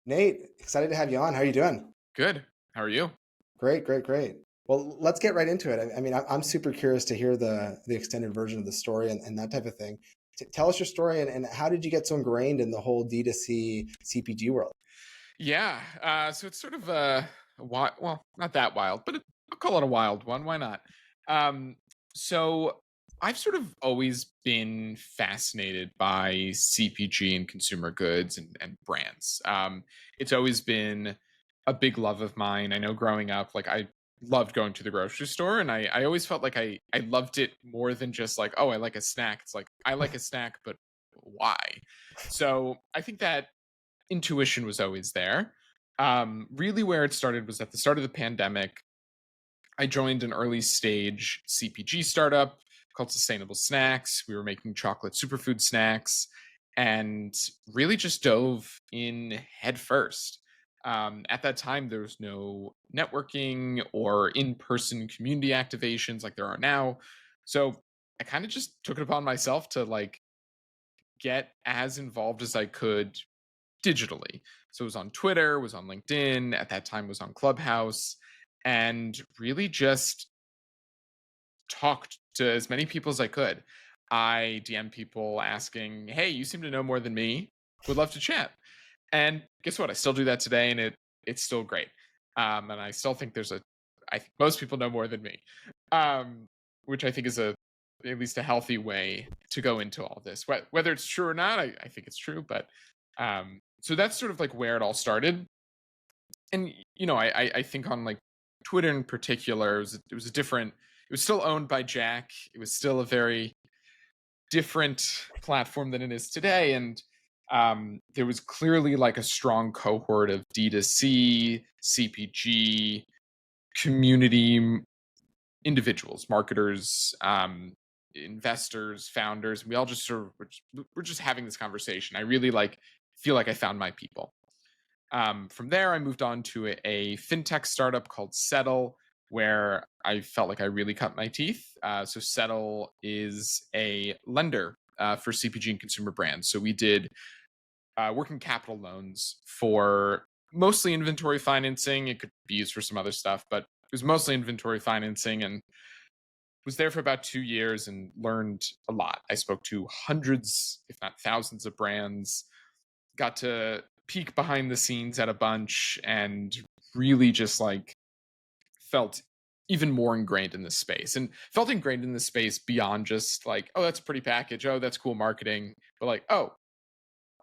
Nate, excited to have you on. How are you doing? Good. How are you? Great, great, great. Well, let's get right into it. I mean, I'm super curious to hear the extended version of the story and that type of thing. Tell us your story and how did you get so ingrained in the whole D2C CPG world? Yeah. So it's sort of a wild, well, not that wild, but I'll call it a wild one. Why not? Um, so I've sort of always been fascinated by CPG and consumer goods and brands. It's always been a big love of mine. I know growing up, like I loved going to the grocery store, and I always felt like I loved it more than just like, oh, I like a snack. It's like I like a snack, but why? So I think that intuition was always there. Really, where it started was at the start of the pandemic. I joined an early stage CPG startup called Sustainable Snacks. We were making chocolate superfood snacks and really just dove in head first. At that time, there was no networking or in person community activations like there are now. So I kind of just took it upon myself to like get as involved as I could digitally. So it was on Twitter, was on LinkedIn, at that time was on Clubhouse, and really just talked to as many people as I could. I DM people asking, "Hey, you seem to know more than me. Would love to chat." And guess what? I still do that today, and it's still great. And I still think I think most people know more than me, um, which I think is at least a healthy way to go into all this. Whether it's true or not, I think it's true. But so that's sort of like where it all started. And I think on like Twitter in particular, it was a different. It was still owned by Jack. It was still a very different platform than it is today. And there was clearly like a strong cohort of D2C, CPG, community individuals, marketers, investors, founders. We all just sort of we're just having this conversation. I really like feel like I found my people. From there, I moved on to a fintech startup called Settle, where I felt like I really cut my teeth. So Settle is a lender for CPG and consumer brands. So we did working capital loans for mostly inventory financing. It could be used for some other stuff, but it was mostly inventory financing, and was there for about 2 years and learned a lot. I spoke to hundreds, if not thousands, of brands, got to peek behind the scenes at a bunch, and really just like felt even more ingrained in this space, and felt ingrained in this space beyond just like, oh, that's a pretty package, oh, that's cool marketing, but like, oh,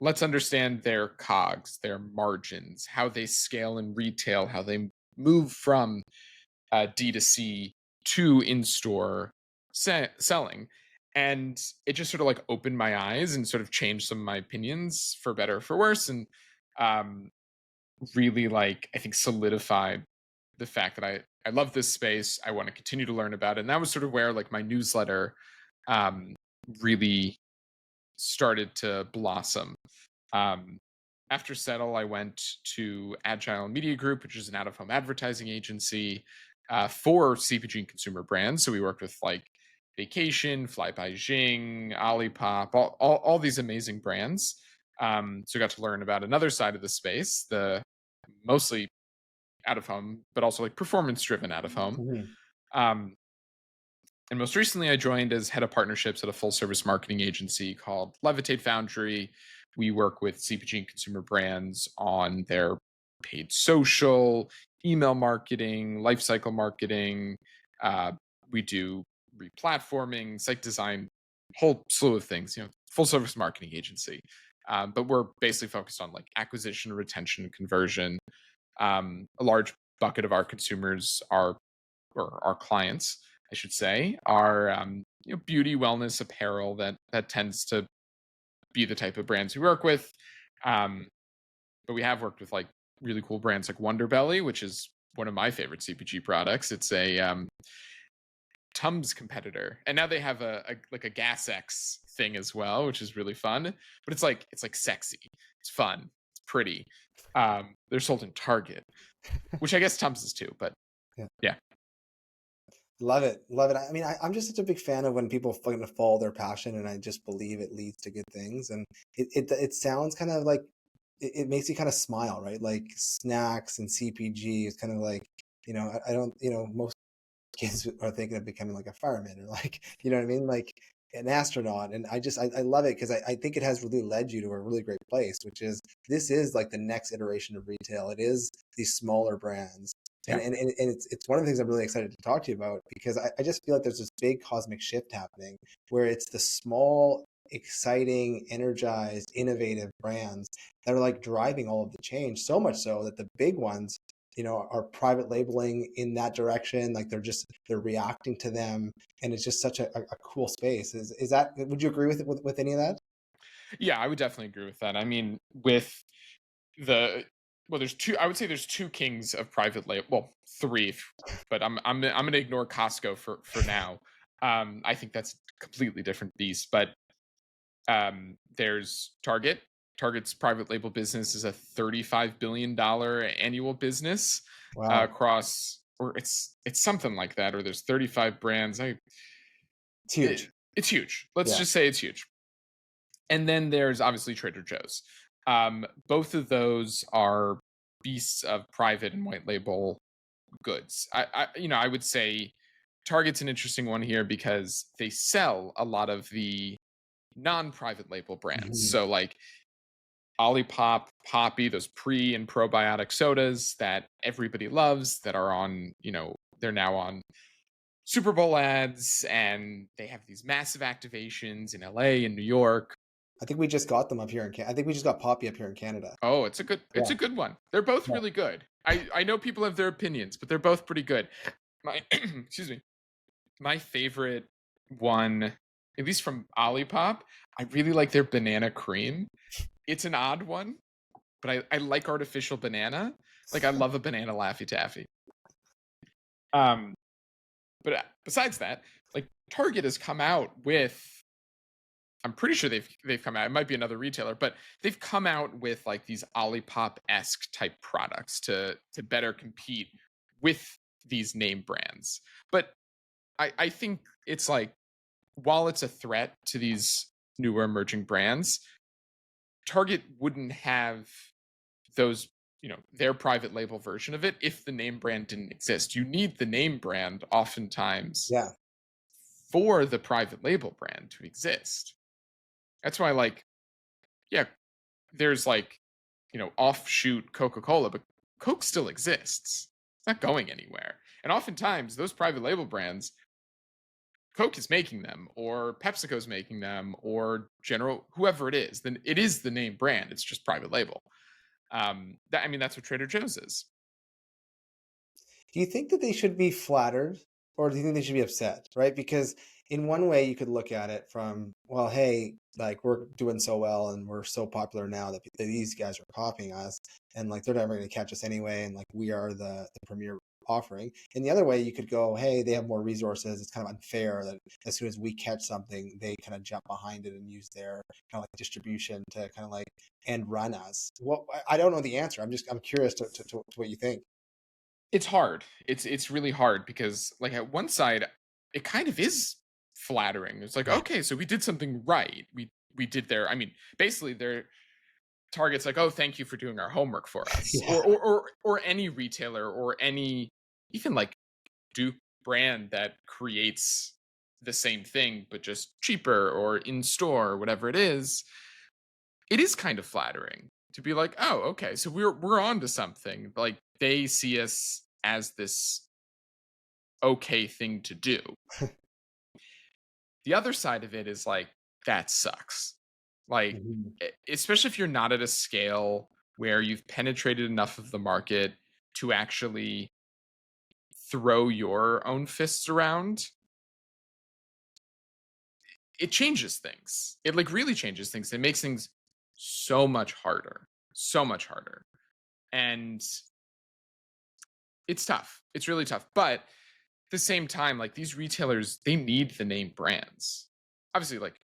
let's understand their cogs, their margins, how they scale in retail, how they move from D2C to in-store selling. And it just sort of like opened my eyes and sort of changed some of my opinions for better or for worse. And um, really like, I think solidified the fact that I love this space. I want to continue to learn about it. And that was sort of where like my newsletter um, really started to blossom. Um, After Settle, I went to Agile Media Group, which is an out of home advertising agency for CPG and consumer brands. So we worked with like Vacation, Fly by Jing, Olipop, all these amazing brands. So I got to learn about another side of the space, the mostly out of home, but also like performance driven out of home. Mhm. Um, and most recently, I joined as head of partnerships at a full service marketing agency called Levitate Foundry. We work with CPG and consumer brands on their paid social, email marketing, lifecycle marketing. Uh, we do replatforming, site design, whole slew of things. Full service marketing agency. But we're basically focused on like acquisition, retention, conversion. A large bucket of our consumers are, or our clients, I should say, are beauty, wellness, apparel. That tends to be the type of brands we work with. Um, but we have worked with like really cool brands like Wonderbelly, which is one of my favorite CPG products. It's a Tums competitor, and now they have a like a Gas X thing as well, which is really fun. But it's like sexy, it's fun, it's pretty. They're sold in Target, which I guess Tums is too. But Yeah. yeah, Love it. Love it. I mean, I'm just such a big fan of when people fucking follow their passion and I just believe it leads to good things. And it sounds kind of like it makes you kind of smile, right? Like snacks and CPG is kind of like, I don't, most kids are thinking of becoming like a fireman or like, you know what I mean? Like an astronaut. And I love it because I think it has really led you to a really great place, which is this is like the next iteration of retail. It is these smaller brands. Yeah. And it's one of the things I'm really excited to talk to you about because I just feel like there's this big cosmic shift happening where it's the small, exciting, energized, innovative brands that are like driving all of the change, so much so that the big ones are private labeling in that direction. Like they're reacting to them, and it's just such a cool space. Is that? Would you agree with any of that? Yeah, I would definitely agree with that. I mean, with the well, there's two. I would say there's two kings of private label. Well, three, but I'm going to ignore Costco for now. I think that's a completely different beast. But there's Target. Target's private label business is a $35 billion annual business Wow, across, or it's something like that. Or there's 35 brands. it's huge. It's huge. Let's Yeah. just say it's huge. And then there's obviously Trader Joe's. Both of those are beasts of private and white label goods. I would say Target's an interesting one here because they sell a lot of the non-private label brands. Mhm. So like Olipop, Poppy, those pre and probiotic sodas that everybody loves that are on, they're now on Super Bowl ads and they have these massive activations in LA and New York. I think we just got them up here in Canada. I think we just got Poppy up here in Canada. Oh, it's a good one. They're both Yeah. really good. I know people have their opinions, but they're both pretty good. My excuse me. My favorite one, at least from Olipop, I really like their banana cream. It's an odd one, but I like artificial banana. Like I love a banana Laffy Taffy. Um, but besides that, like Target has come out with, I'm pretty sure they've come out. It might be another retailer, but they've come out with like these Olipop esque type products to better compete with these name brands. But I think it's like while it's a threat to these newer emerging brands, Target wouldn't have those, their private label version of it if the name brand didn't exist. You need the name brand oftentimes Yeah. for the private label brand to exist. That's why, like, yeah, there's like, offshoot Coca-Cola, but Coke still exists. It's not going anywhere. And oftentimes those private label brands, Coke is making them, or PepsiCo's making them, or General, whoever it is, then it is the name brand. It's just private label. I mean, that's what Trader Joe's is. Do you think that they should be flattered or do you think they should be upset? Right? Because in one way you could look at it from, well, hey, like we're doing so well and we're so popular now that these guys are copying us and like they're never going to catch us anyway. And like we are the premier offering. And the other way you could go, hey, they have more resources. It's kind of unfair that as soon as we catch something, they kind of jump behind it and use their kind of like distribution to kind of like and run us. Well, I don't know the answer. I'm curious to what you think. It's hard. It's really hard because like at one side, it kind of is flattering. It's like, Yeah. okay, so we did something right. We did their, I mean, basically their target's like, oh, thank you for doing our homework for us. Yeah. Or any retailer or any even like Duke brand that creates the same thing but just cheaper or in store or whatever it is kind of flattering to be like, oh, okay, so we're on to something. Like they see us as this okay thing to do. The other side of it is like that sucks. Like Mhm. especially if you're not at a scale where you've penetrated enough of the market to actually throw your own fists around, it changes things. It like really changes things. It makes things so much harder. So much harder. And it's tough. It's really tough. But at the same time, like these retailers, they need the name brands. Obviously, like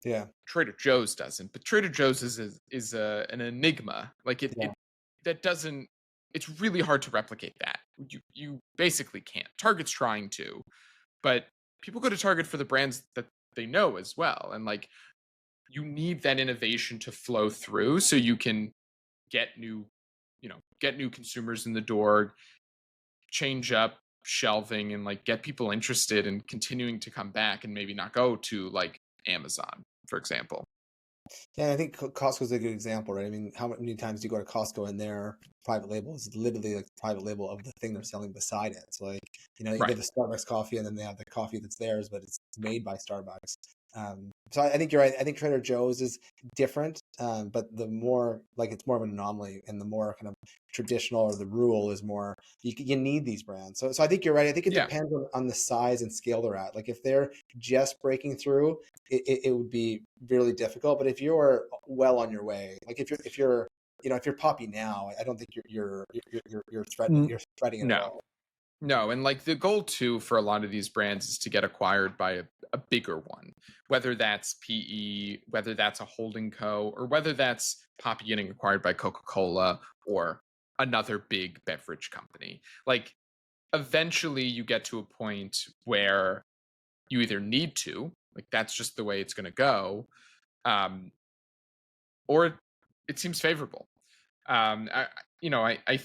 Yeah. Trader Joe's doesn't, but Trader Joe's an enigma. Like Yeah. it that doesn't. It's really hard to replicate that. You basically can't. Target's trying to, but people go to Target for the brands that they know as well, and like you need that innovation to flow through so you can get get new consumers in the door, change up shelving, and like get people interested in continuing to come back and maybe not go to like Amazon, for example. Yeah, I think Costco's a good example, right? I mean, how many times do you go to Costco and their private label is literally like the private label of the thing they're selling beside it. So like, you Right. get the Starbucks coffee and then they have the coffee that's theirs, but it's made by Starbucks. So I think you're right. I think Trader Joe's is different, but the more like it's more of an anomaly, and the more kind of traditional or the rule is more you need these brands. So I think you're right. I think it Yeah. depends on the size and scale they're at. Like if they're just breaking through, it would be really difficult. But if you're well on your way, like if you're if you're Poppy now, I don't think N- you're threatening it at no. all. No, and like the goal too for a lot of these brands is to get acquired by a bigger one, whether that's PE, whether that's a holding co, or whether that's Poppy getting acquired by Coca-Cola or another big beverage company. Like eventually you get to a point where you either need to, like that's just the way it's going to go, um, or it seems favorable. I, I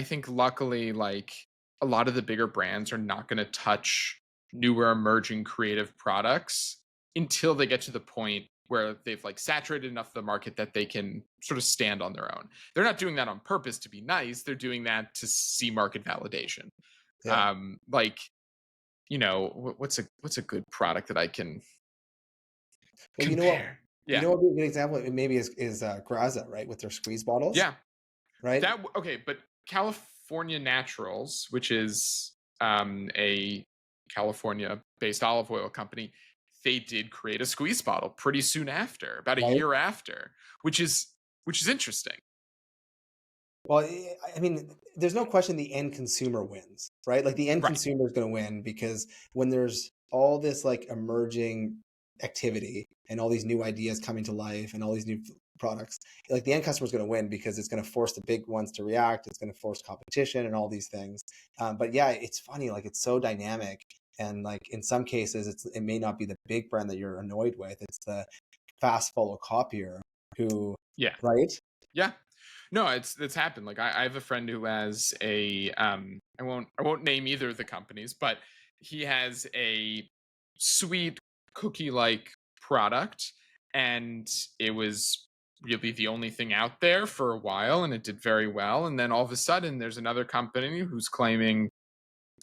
think luckily, like a lot of the bigger brands are not going to touch newer emerging creative products until they get to the point where they've like saturated enough of the market that they can sort of stand on their own. They're not doing that on purpose to be nice. They're doing that to see market validation. Yeah. Like what's a good product that I can Well, you know what? compare? You Yeah, know what would be a good example maybe is Graza, right, with their squeeze bottles, yeah. right? Okay, but California Naturals, which is a California-based olive oil company, they did create a squeeze bottle pretty soon after, about a Right. year after, which is interesting. Well, I mean, there's no question the end consumer wins, right? Like the end Right. consumer is going to win because when there's all this like emerging activity and all these new ideas coming to life and all these new products, like the end customer is going to win because it's going to force the big ones to react. It's going to force competition and all these things. But yeah, it's funny. Like it's so dynamic. And like in some cases, it may not be the big brand that you're annoyed with. It's the fast follow copier who, Yeah. right? Yeah. No, it's happened. Like I have a friend who has a I won't name either of the companies, but he has a sweet cookie like product, and it was really the only thing out there for a while, and it did very well. And then all of a sudden there's another company who's claiming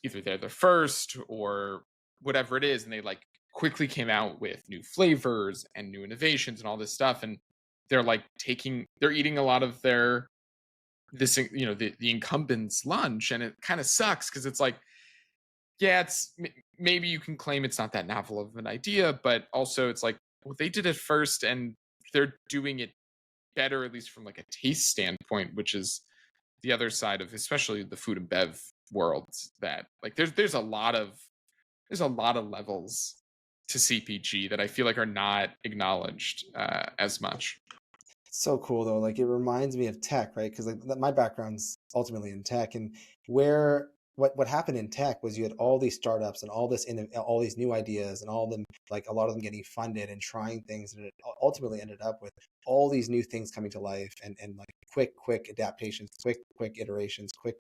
either they're the first or whatever it is, and they like quickly came out with new flavors and new innovations and all this stuff. And they're eating a lot of the incumbents lunch, and it kind of sucks because it's like, yeah, maybe you can claim it's not that novel of an idea, but also it's like, well, they did it first and they're doing it better, at least from like a taste standpoint, which is the other side of especially the food and bev world. That like there's a lot of levels to CPG that I feel like are not acknowledged as much. So cool though. Like it reminds me of tech, right? Because like my background's ultimately in tech, and where what happened in tech was you had all these startups and all these new ideas, and all of them like a lot of them getting funded and trying things, and it ultimately ended up with all these new things coming to life, and like quick adaptations, quick iterations, quick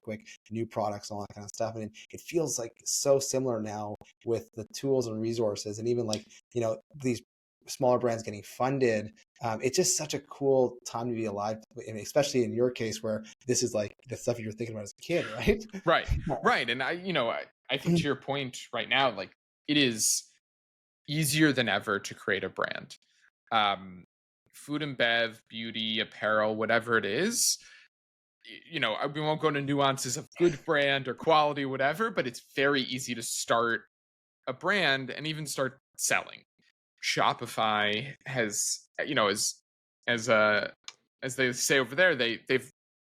new products, and all that kind of stuff. And it feels like so similar now with the tools and resources, and even like these smaller brands getting funded. It's just such a cool time to be alive, and especially in your case where this is like the stuff you're thinking about as a kid, right? Right, right. And I think to your point right now, like it is easier than ever to create a brand. Um, Food and bev, beauty, apparel, whatever it is. We won't go into nuances of good brand or quality, whatever, but it's very easy to start a brand and even start selling. Shopify has, as uh as they say over there, they've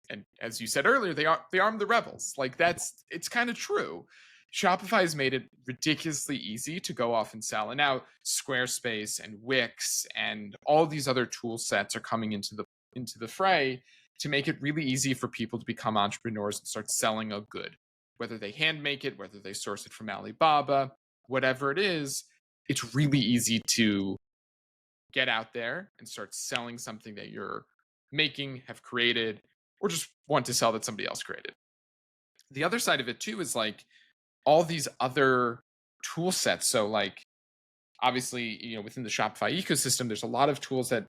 and as you said earlier, they arm the rebels. Like it's kind of true. Shopify has made it ridiculously easy to go off and sell. And now Squarespace and Wix and all these other tool sets are coming into the fray to make it really easy for people to become entrepreneurs and start selling a good. Whether they hand make it, whether they source it from Alibaba, whatever it is, it's really easy to get out there and start selling something that you're making, have created, or just want to sell that somebody else created. The other side of it too is like all these other tool sets. So like obviously, within the Shopify ecosystem, there's a lot of tools that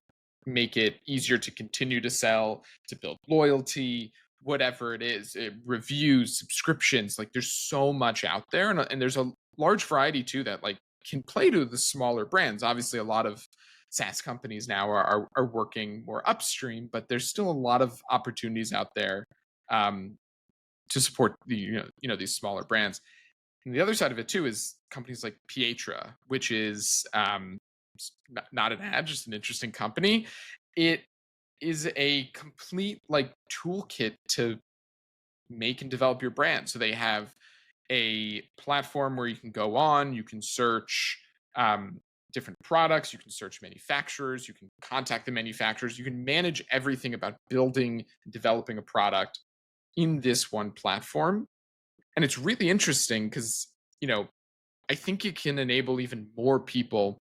make it easier to continue to sell, to build loyalty, whatever it is, reviews, subscriptions. Like there's so much out there, and there's a large variety too that like can play to the smaller brands. Obviously, a lot of SaaS companies now are working more upstream, but there's still a lot of opportunities out there um, to support these smaller brands. And the other side of it too is companies like Pietra, which is not an ad, just an interesting company. It is a complete like toolkit to make and develop your brand. So they have a platform where you can go on, you can search different products, you can search manufacturers, you can contact the manufacturers, you can manage everything about building and developing a product in this one platform. And it's really interesting because, you know, I think it can enable even more people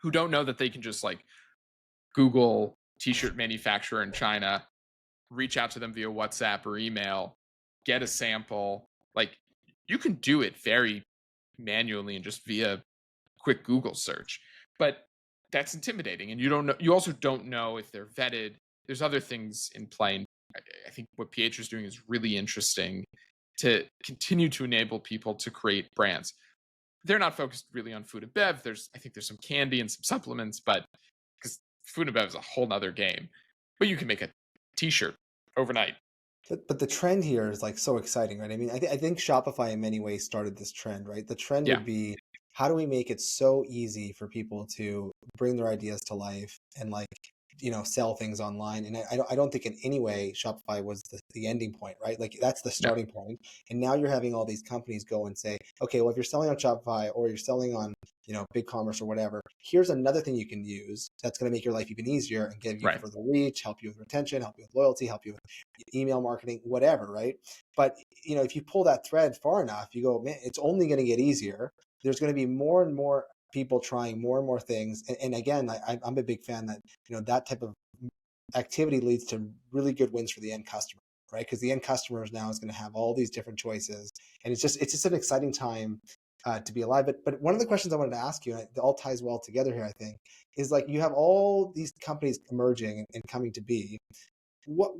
who don't know that they can just like Google t-shirt manufacturer in China, reach out to them via WhatsApp or email, get a sample. Like you can do it very manually and just via quick Google search. But that's intimidating. And you also don't know if they're vetted. There's other things in play. And I think what PH is doing is really interesting to continue to enable people to create brands. They're not focused really on food and bev. I think there's some candy and some supplements, but because food and bev is a whole nother game. But you can make a t-shirt overnight. But the trend here is like so exciting, right? I mean, I think Shopify in many ways started this trend, right? The trend Yeah. would be, how do we make it so easy for people to bring their ideas to life and like, sell things online? And I don't think in any way Shopify was the ending point, right? Like that's the No. starting point. And now you're having all these companies go and say, okay, well, if you're selling on Shopify or you're selling on, BigCommerce or whatever, here's another thing you can use that's going to make your life even easier and give you Right. further reach, help you with retention, help you with loyalty, help you with email marketing, whatever, right? But if you pull that thread far enough, you go, man, it's only going to get easier. There's going to be more and more people trying more and more things. And again, I'm a big fan that that type of activity leads to really good wins for the end customer, right? Because the end customer now is going to have all these different choices, and it's just an exciting time to be alive. But one of the questions I wanted to ask you, and it all ties well together here, I think, is like you have all these companies emerging and coming to be. What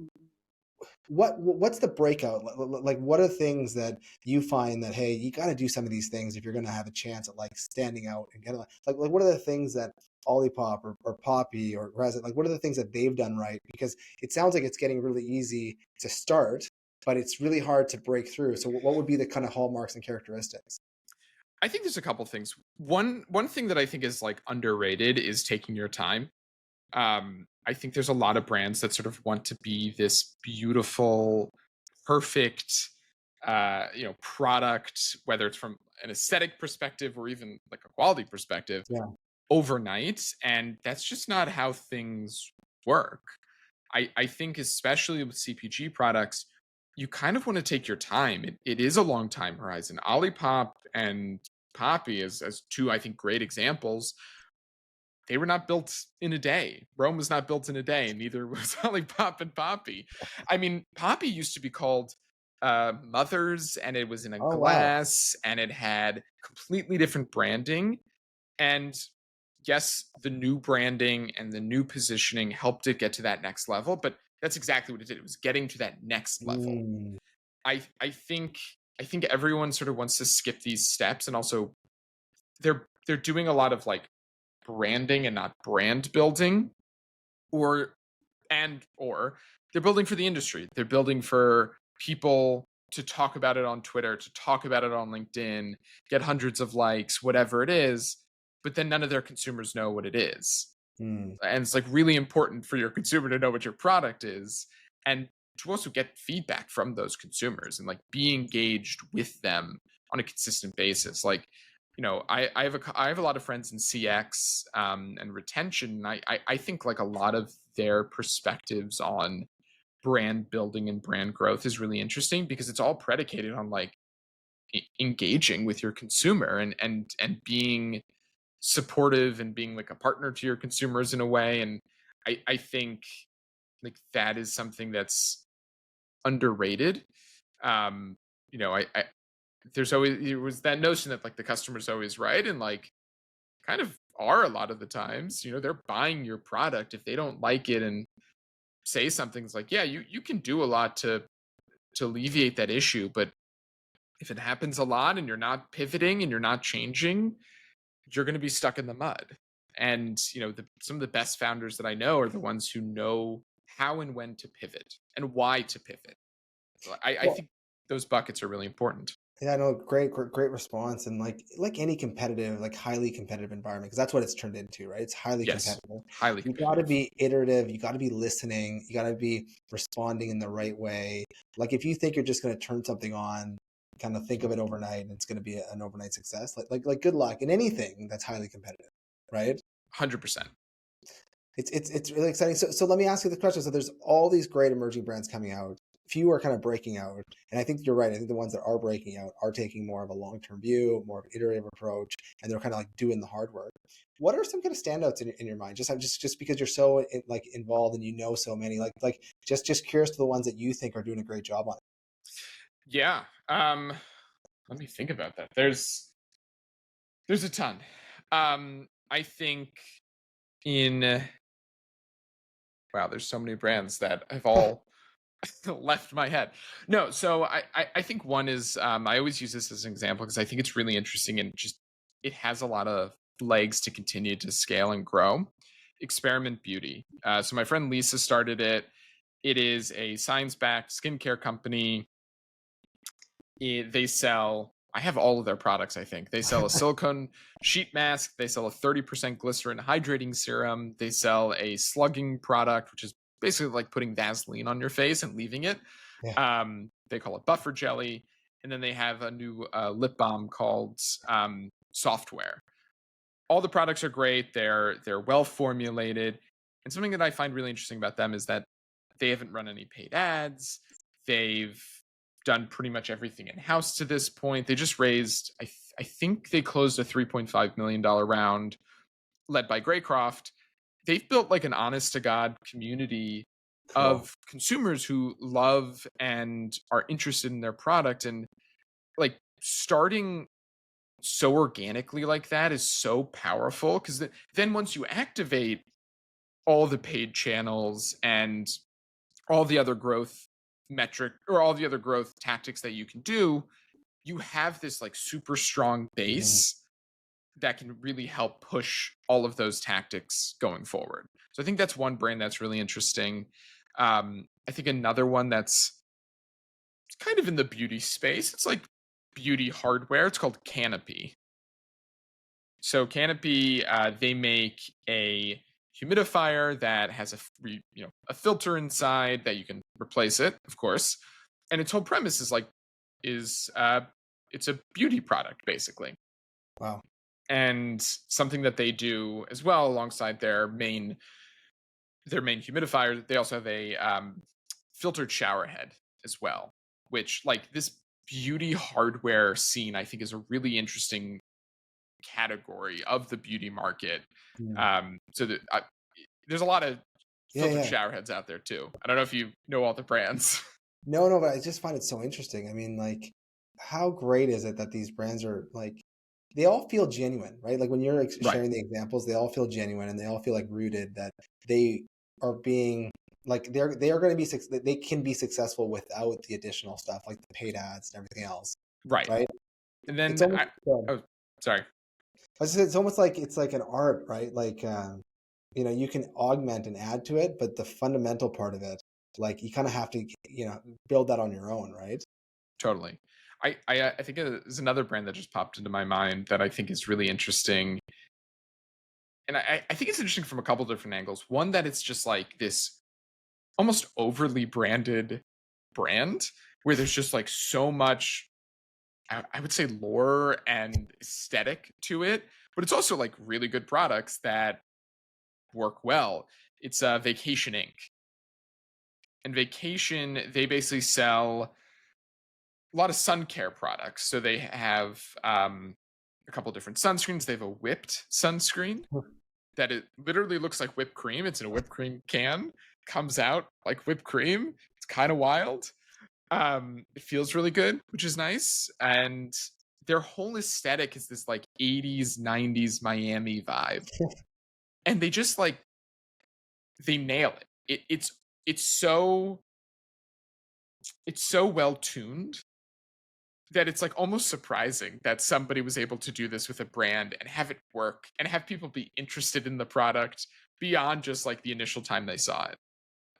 what's the breakout like? What are things that you find that, hey, you got to do some of these things if you're going to have a chance at like standing out and getting like what are the things that Olipop or Poppy or Resin, like what are the things that they've done right? Because it sounds like it's getting really easy to start, but it's really hard to break through. So what would be the kind of hallmarks and characteristics? I think there's a couple things. One thing that I think is like underrated is taking your time. I think there's a lot of brands that sort of want to be this beautiful, perfect, product, whether it's from an aesthetic perspective or even like a quality perspective, Yeah. overnight, and that's just not how things work. I think especially with CPG products, you kind of want to take your time. It is a long time horizon. Olipop and Poppy as two, I think, great examples. They were not built in a day. Rome was not built in a day, and neither was Olipop and Poppy. I mean, Poppy used to be called Mothers, and it was in a Oh wow. glass, and it had completely different branding. And yes, the new branding and the new positioning helped it get to that next level, but that's exactly what it did. It was getting to that next level. Mm, I think everyone sort of wants to skip these steps, and also they're doing a lot of like branding and not brand building, or or they're building for the industry. They're building for people to talk about it on Twitter, to talk about it on LinkedIn, get hundreds of likes, whatever it is, but then none of their consumers know what it is. mm. And it's like really important for your consumer to know what your product is, and to also get feedback from those consumers and like be engaged with them on a consistent basis. Like, I have a lot of friends in CX and retention. And I think like a lot of their perspectives on brand building and brand growth is really interesting because it's all predicated on like engaging with your consumer and being supportive and being like a partner to your consumers in a way. And I think Like that is something that's underrated. Um, I there's always it was that notion that like the customer's always right, and like kind of are a lot of the times. They're buying your product if they don't like it and say something's like, yeah, you can do a lot to alleviate that issue, but if it happens a lot and you're not pivoting and you're not changing, you're going to be stuck in the mud. And some of the best founders that I know are the ones who know how and when to pivot and why to pivot. So I Well, think those buckets are really important. yeah, no, great response. And like any competitive, like highly competitive environment, because that's what it's turned into, right? It's highly Yes, competitive. highly You got to competitive. be iterative. You got to be listening. You got to be responding in the right way. Like if you think you're just going to turn something on, kind of think of it overnight, and it's going to be an overnight success. Like good luck in anything that's highly competitive, right? 100%. It's really exciting. So let me ask you the question. So there's all these great emerging brands coming out. Few are kind of breaking out, and I think you're right. I think the ones that are breaking out are taking more of a long-term view, more of an iterative approach, and they're kind of like doing the hard work. What are some kind of standouts in your mind? Just because you're so like involved and you know so many, like just curious to the ones that you think are doing a great job on it. Yeah. Let me think about that. There's a ton. I think in wow, there's so many brands that have all left my head. No, so I think one is I always use this as an example because I think it's really interesting and just it has a lot of legs to continue to scale and grow. Experiment Beauty. So my friend Lisa started it. It is a science-backed skincare company. They sell. I have all of their products. I think they sell a silicone sheet mask. They sell a 30% glycerin hydrating serum. They sell a slugging product, which is basically like putting Vaseline on your face and leaving it. Yeah. They call it buffer jelly, and then they have a new lip balm called Software. All the products are great. They're well formulated, and something that I find really interesting about them is that they haven't run any paid ads. They've done pretty much everything in house to this point. They just raised, I think they closed a $3.5 million round led by Graycroft. They've built like an honest to God community Cool. of consumers who love and are interested in their product. And like starting so organically like that is so powerful because then once you activate all the paid channels and all the other growth metric or all the other growth tactics that you can do, you have this like super strong Mhm. base that can really help push all of those tactics going forward. So I think that's one brand that's really interesting. I think another one that's kind of in the beauty space, it's like beauty hardware. It's called Canopy. So Canopy, they make a humidifier that has a filter inside that you can replace it, of course. And its whole premise is is it's a beauty product basically. Wow. And something that they do as well alongside their main humidifier, they also have a filtered shower head as well, which like this beauty hardware scene I think is a really interesting category of the beauty market. Mm. There's a lot of Yeah, filtered yeah. shower heads out there too. I don't know if you know all the brands. No, no, but I just find it so interesting. I mean, like, how great is it that these brands are like, they all feel genuine, right? Like when you're Right. sharing the examples, they all feel genuine and they all feel like rooted that they are being like they are going to be they can be successful without the additional stuff like the paid ads and everything else, Right. right? And It's then almost oh sorry. I was just, it's almost like it's like an art, right? Like you can augment and add to it, but the fundamental part of it, like you kind of have to build that on your own, right? Totally. I think there's another brand that just popped into my mind that I think is really interesting. And I think it's interesting from a couple different angles. One, that it's just like this almost overly branded brand where there's just like so much I would say lore and aesthetic to it, but it's also like really good products that work well. It's Vacation Inc. And Vacation, they basically sell a lot of sun care products. So they have a couple different sunscreens. They have a whipped sunscreen that it literally looks like whipped cream. It's in a whipped cream can comes out like whipped cream. It's kind of wild. It feels really good, which is nice. And their whole aesthetic is this like 80s, 90s Miami vibe. And they just like they nail it. It's so it's so well tuned that it's like almost surprising that somebody was able to do this with a brand and have it work and have people be interested in the product beyond just like the initial time they saw it.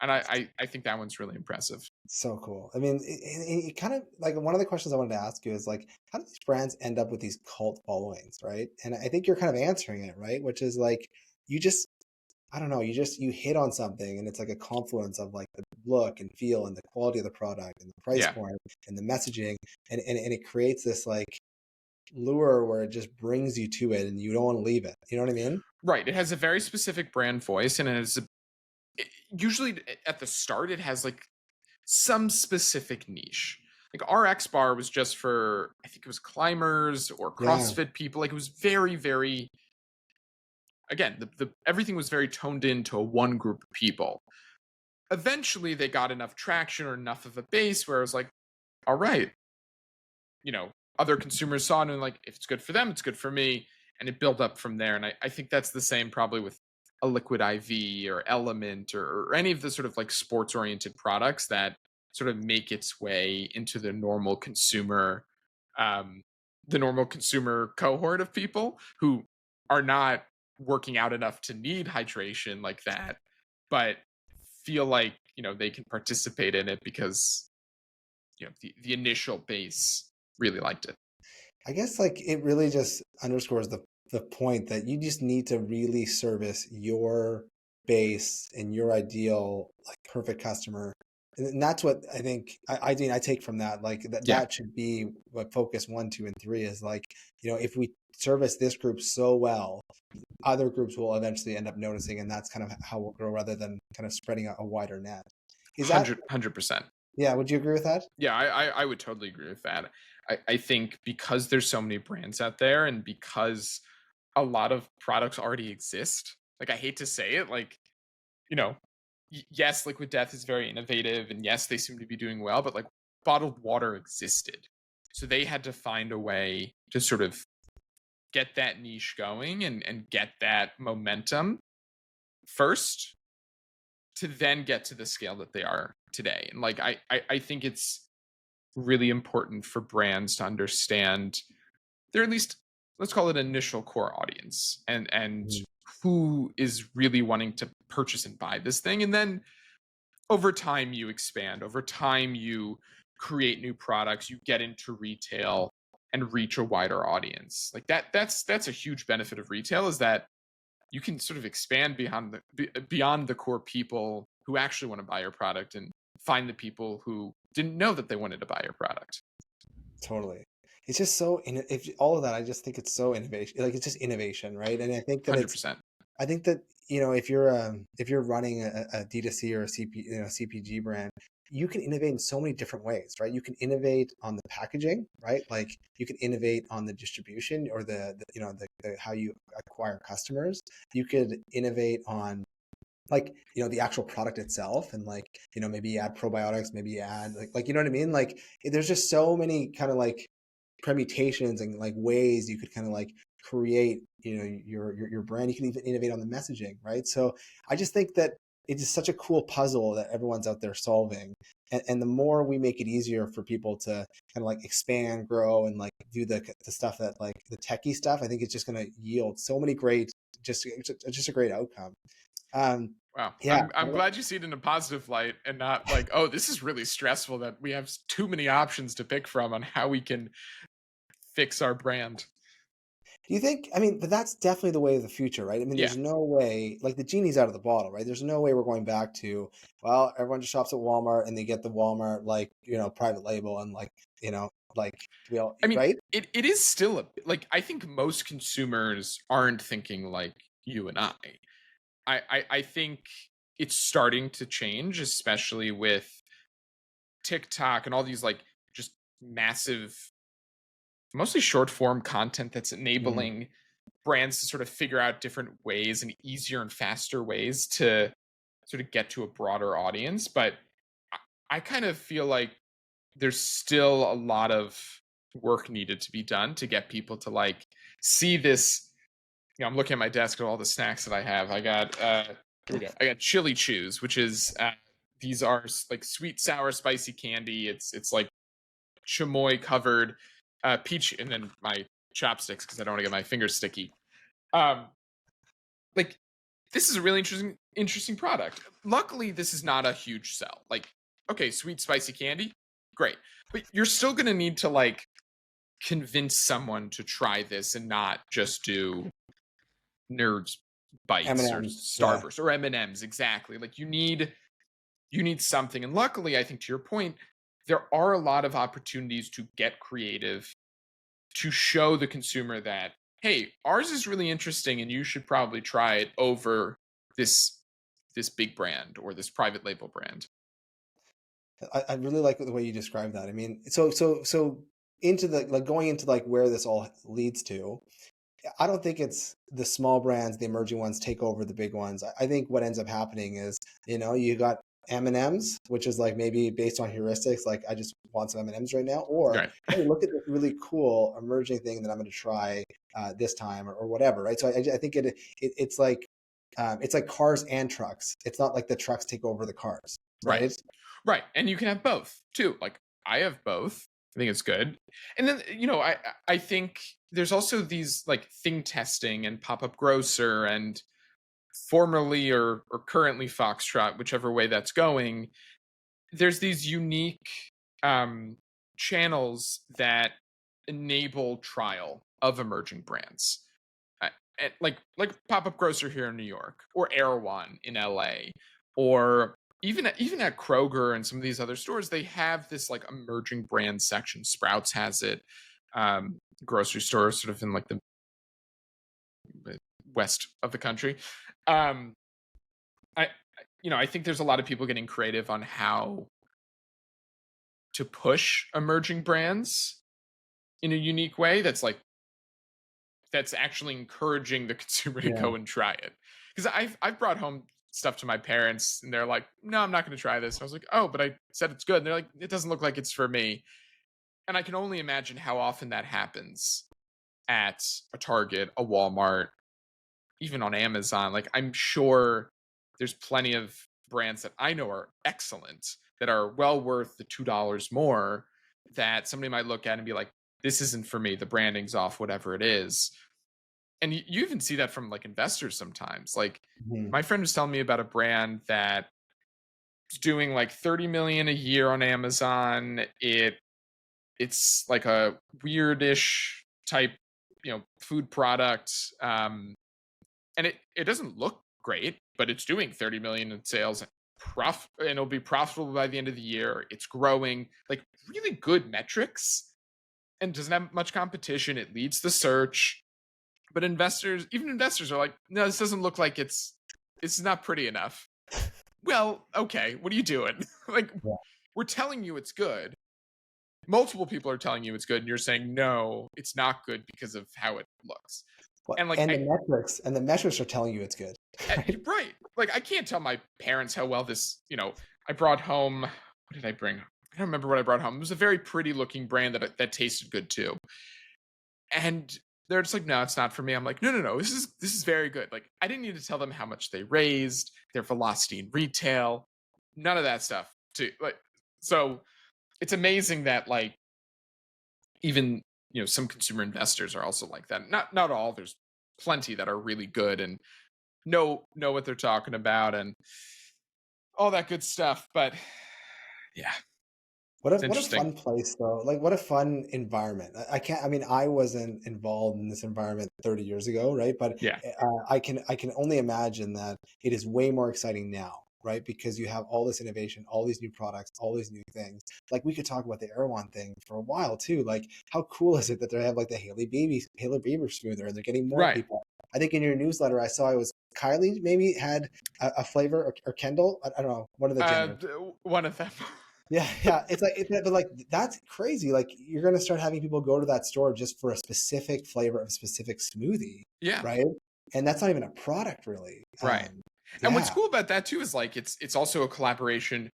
And I think that one's really impressive. So cool. I mean, it kind of like one of the questions I wanted to ask you is like, how do these brands end up with these cult followings, right? And I think you're kind of answering it, right? Which is like, you just, I don't know, you hit on something and it's like a confluence of like the look and feel and the quality of the product and the price Yeah. point and the messaging. And it creates this like lure where it just brings you to it and you don't want to leave it. You know what I mean? Right. It has a very specific brand voice and usually at the start it has like some specific niche. Like our X bar was just for I think it was climbers or Yeah. CrossFit people. Like it was very, very again, the everything was very toned into a one group of people. Eventually they got enough traction or enough of a base where I was like, all right, other consumers saw it and like, if it's good for them, it's good for me. And it built up from there. And I think that's the same probably with a liquid IV or element or any of the sort of like sports oriented products that sort of make its way into um, the normal consumer cohort of people who are not working out enough to need hydration like that, but feel like, they can participate in it because, the initial base really liked it. I guess like it really just underscores the point that you just need to really service your base and your ideal like perfect customer. And that's what I mean I take from that like Yeah. that should be what focus one, two, and three is like, if we service this group so well, other groups will eventually end up noticing, and that's kind of how we'll grow rather than kind of spreading a wider net. Is that 100%. yeah, would you agree with that? Yeah, I would totally agree with that. I think because there's so many brands out there and because a lot of products already exist, like I hate to say it, like, you know, yes, Liquid Death is very innovative and yes, they seem to be doing well, but like bottled water existed. So they had to find a way to sort of get that niche going and get that momentum first to then get to the scale that they are today. And like I think it's really important for brands to understand their at least let's call it initial core audience and Mhm. who is really wanting to purchase and buy this thing. And then over time you expand. Over time you create new products, you get into retail and reach a wider audience. Like that's a huge benefit of retail is that you can sort of expand beyond the core people who actually want to buy your product and find the people who didn't know that they wanted to buy your product. Totally. It's just so if all of that, I just think it's so innovation. Like it's just innovation, right? And I think that it's 100%. I think that if you're running a D2C or a CPG brand, you can innovate in so many different ways, right? You can innovate on the packaging, right? Like you can innovate on the distribution or the how you acquire customers. You could innovate on like the actual product itself and like maybe you add probiotics, maybe you add like you know what I mean, like there's just so many kind of like permutations and like ways you could kind of like create your brand. You can even innovate on the messaging, right? So I just think that it is such a cool puzzle that everyone's out there solving, and the more we make it easier for people to kind of like expand, grow, and like do the stuff that like the techie stuff, I think it's just going to yield so many great just a great outcome. um Wow. yeah. I'm glad you see it in a positive light and not like, oh, this is really stressful that we have too many options to pick from on how we can fix our brand. Do you think, I mean, but that's definitely the way of the future, right? I mean, Yeah. there's no way, like the genie's out of the bottle, right? There's no way we're going back to, well, everyone just shops at Walmart and they get the Walmart, like, private label and like, like we all, I mean, right? it is still like I think most consumers aren't thinking like you and I. I think it's starting to change, especially with TikTok and all these like just massive, mostly short form content that's Mhm. enabling brands to sort of figure out different ways and easier and faster ways to sort of get to a broader audience. But I kind of feel like there's still a lot of work needed to be done to get people to like see this. I'm looking at my desk at all the snacks that I have. I got here we go. I got chili chews, which is these are like sweet, sour, spicy candy. It's like chamoy covered peach, and then my chopsticks because I don't want to get my fingers sticky. Um, like this is a really interesting product. Luckily, this is not a huge sell. Like, okay, sweet, spicy candy, great, but you're still gonna need to like convince someone to try this and not just do Nerds Bites or M&Ms, yeah. Starburst or M&Ms. Exactly. Like you need something. And luckily, I think to your point, there are a lot of opportunities to get creative to show the consumer that, hey, ours is really interesting and you should probably try it over this big brand or this private label brand. I really like the way you describe that. I mean, so into the like going into like where this all leads to. I don't think it's the small brands, the emerging ones take over the big ones. I think what ends up happening is, you got M&Ms, which is like maybe based on heuristics, like I just want some M&Ms right now, or Right. hey, look at this really cool emerging thing that I'm going to try this time or whatever, right? So I think it's like cars and trucks. It's not like the trucks take over the cars, Right. right? Right. And you can have both too. Like I have both. I think it's good. And then, I think there's also these like thing testing and pop-up grocer and formerly or currently Foxtrot, whichever way that's going. There's these unique um, channels that enable trial of emerging brands. Like pop-up grocer here in New York or Erewhon in LA or even at Kroger and some of these other stores, they have this like emerging brand section. Sprouts has it. Grocery stores sort of in like the west of the country. Um, I think there's a lot of people getting creative on how to push emerging brands in a unique way that's actually encouraging the consumer to Yeah. go and try it. Because I've brought home stuff to my parents and they're like, no, I'm not going to try this. And I was like, oh, but I said it's good. And they're like, it doesn't look like it's for me. And I can only imagine how often that happens at a Target, a Walmart, even on Amazon. Like I'm sure there's plenty of brands that I know are excellent that are well worth the $2 more that somebody might look at and be like, this isn't for me. The branding's off, whatever it is. And you even see that from like investors sometimes. Like Mhm. my friend was telling me about a brand that is doing like 30 million a year on Amazon. It's like a weirdish type, food product. And it doesn't look great, but it's doing 30 million in sales. And it'll be profitable by the end of the year. It's growing, like really good metrics, and doesn't have much competition. It leads the search, but even investors are like, no, this doesn't look like it's not pretty enough. Well, okay, what are you doing? Like, Yeah. we're telling you it's good. Multiple people are telling you it's good, and you're saying no, it's not good because of how it looks. Well, And like, and the metrics are telling you it's good, right? right, like I can't tell my parents how well this. I brought home. What did I bring? I don't remember what I brought home. It was a very pretty looking brand that tasted good too. And they're just like, no, it's not for me. I'm like, no, no, no. This is very good. Like, I didn't need to tell them how much they raised, their velocity in retail, none of that stuff. So it's amazing that like even some consumer investors are also like that. Not all. There's plenty that are really good and know what they're talking about and all that good stuff. But yeah, it's What a interesting. fun place though. Like what a fun environment. I can't, I mean, I wasn't involved in this environment 30 years ago, right? But Yeah, I can only imagine that it is way more exciting now, right? Because you have all this innovation, all these new products, all these new things. Like we could talk about the Erewhon thing for a while too. Like how cool is it that they have like the Haley Bieber smoother and they're getting more right. people. I think in your newsletter I saw it was Kylie maybe had a flavor or Kendall. I don't know, one of the genders. One of them. Yeah, yeah. But like that's crazy. Like you're gonna start having people go to that store just for a specific flavor of a specific smoothie, Yeah, right? And that's not even a product really. right. And what's Yeah. cool about that too is like it's also a collaboration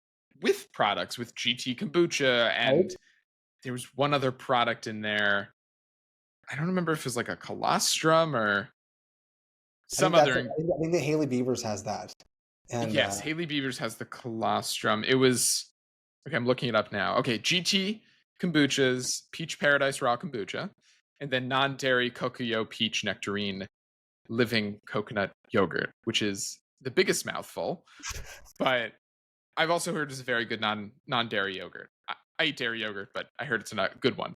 with products with GT kombucha, Right? and there was one other product in there. I don't remember if it was like a colostrum or I think some that's other. I think that Haley Beavers has that. And Yes, Haley Beavers has the colostrum. It was okay. I'm looking it up now. Okay, GT kombuchas, peach paradise raw kombucha, and then non-dairy Kokuyo peach nectarine living coconut yogurt, which is the biggest mouthful. But I've also heard it's a very good non-dairy yogurt. I eat dairy yogurt, but I heard it's a good one.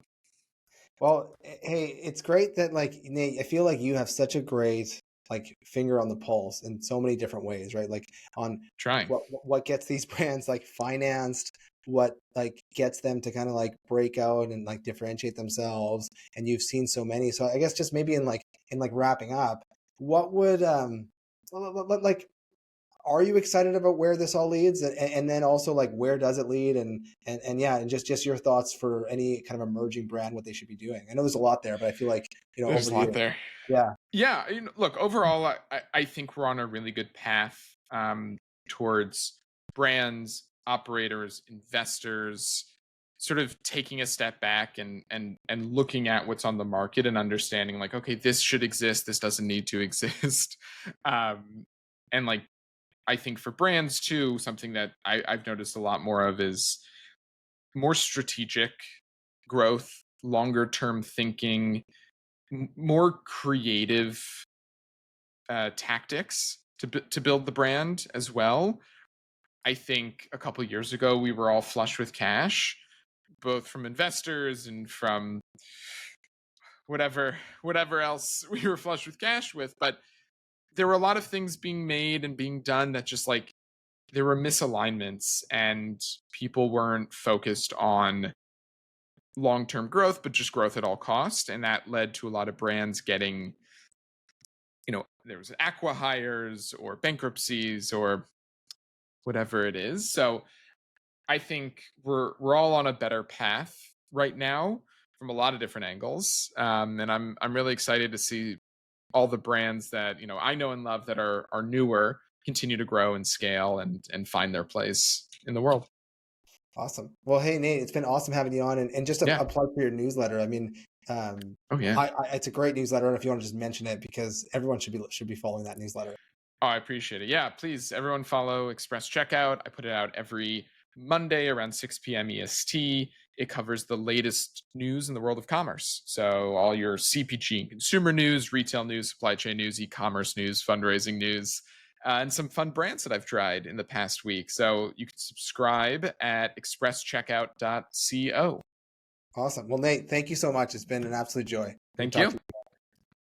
well, hey, it's great that like Nate, I feel like you have such a great like finger on the pulse in so many different ways, right? Like on Trying. what gets these brands like financed, what like gets them to kind of like break out and like differentiate themselves. And you've seen so many. So I guess just maybe in like wrapping up, what would like are you excited about where this all leads, and then also like where does it lead, and yeah, and just your thoughts for any kind of emerging brand, what they should be doing. I know there's a lot there, but I feel like over There's a to lot you. there. Yeah. Yeah, look, overall, I think we're on a really good path towards brands, operators, investors, sort of taking a step back and looking at what's on the market and understanding like, okay, this should exist, this doesn't need to exist, and like I think for brands too, something that I've noticed a lot more of is more strategic growth, longer term thinking, more creative tactics to build the brand as well. I think a couple years ago we were all flush with cash, both from investors and from whatever else we were flush with cash with. But there were a lot of things being made and being done that just like there were misalignments and people weren't focused on long-term growth, but just growth at all cost. And that led to a lot of brands getting, there was aqua hires or bankruptcies or whatever it is. So I think we're all on a better path right now from a lot of different angles, and I'm really excited to see all the brands that I know and love that are newer continue to grow and scale and find their place in the world. Awesome. Well, hey Nate, it's been awesome having you on, and just Yeah. a plug for your newsletter. I mean, Oh yeah. it's a great newsletter, and if you want to just mention it, because everyone should be following that newsletter. Oh, I appreciate it. Yeah, please, everyone follow Express Checkout. I put it out every Monday around 6 p.m. EST. It covers the latest news in the world of commerce. So, all your CPG and consumer news, retail news, supply chain news, e commerce news, fundraising news, and some fun brands that I've tried in the past week. So, you can subscribe at expresscheckout.co. Awesome. Well, Nate, thank you so much. It's been an absolute joy. We'll Thank talk you. to you.